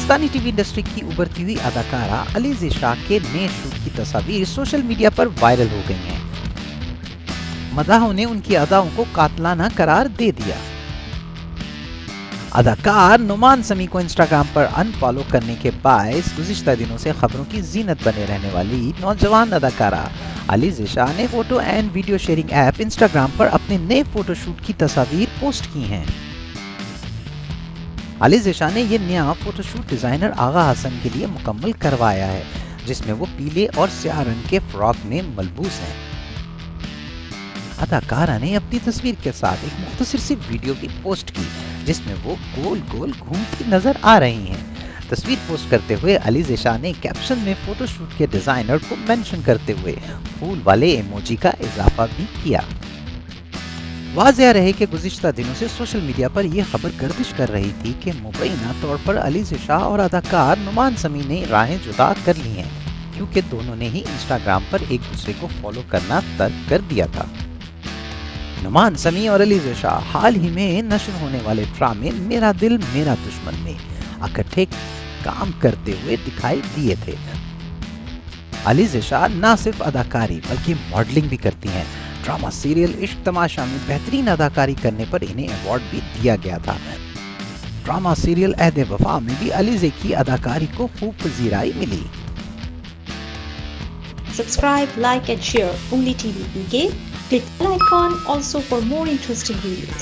Pakistani T V industry کی ابھرتی ہوئی اداکارہ علیزہ شاہ کے نئے شوٹ کی تصاویر سوشل میڈیا پر وائرل ہو گئی ہیں۔ مداحوں نے ان کی اداؤں کو قاتلانہ قرار دے دیا۔ اداکار نعمان سمیع کو انسٹاگرام پر ان فالو کرنے کے باعث گزشتہ دنوں سے خبروں کی زینت بنے رہنے والی نوجوان اداکارہ علیزہ شاہ نے photo and video sharing app Instagram پر اپنے نئے فوٹو شوٹ کی تصاویر پوسٹ کی ہیں۔ علیزہ شاہ نے یہ نیا فوٹو شوٹ ڈیزائنر آغا حسن کے لیے مکمل کروایا ہے، جس میں وہ پیلے اور سیاہ رنگ کے فراک میں ملبوس ہیں۔ اداکارہ نے اپنی تصویر کے ساتھ ایک مختصر سی ویڈیو بھی پوسٹ کی، جس میں وہ گول گول گھومتی نظر آ رہی ہیں۔ تصویر پوسٹ کرتے ہوئے علیزہ شاہ نے کیپشن میں فوٹو شوٹ کے ڈیزائنر کو مینشن کرتے ہوئے پھول والے ایموجی کا اضافہ بھی کیا۔ واضح رہے کہ گزشتہ دنوں سے سوشل میڈیا پر یہ خبر گردش کر رہی تھی کہ مبینہ طور پر علیزہ شاہ اور اداکار نعمان سمیع نے راہیں جدا کر لی ہیں، کیونکہ دونوں نے ہی انسٹاگرام پر ایک دوسرے کو فالو کرنا ترک کر دیا تھا۔ نعمان سمیع اور علیزہ شاہ حال ہی میں نشر ہونے والے ڈرامے میرا دل میرا دشمن میں اکٹھے کام کرتے ہوئے دکھائی دیے تھے۔ علیزہ شاہ نہ صرف اداکاری بلکہ ماڈلنگ بھی کرتی ہیں۔ ڈرامہ سیریل عشق تماشا میں بہترین اداکاری کرنے پر انہیں ایوارڈ بھی دیا گیا تھا۔ ڈرامہ سیریل عہد وفا میں بھی علیزہ کی اداکاری کو خوب پذیرائی ملی۔ Subscribe, like and share Ungli TV PK. Click the icon also for more interesting videos.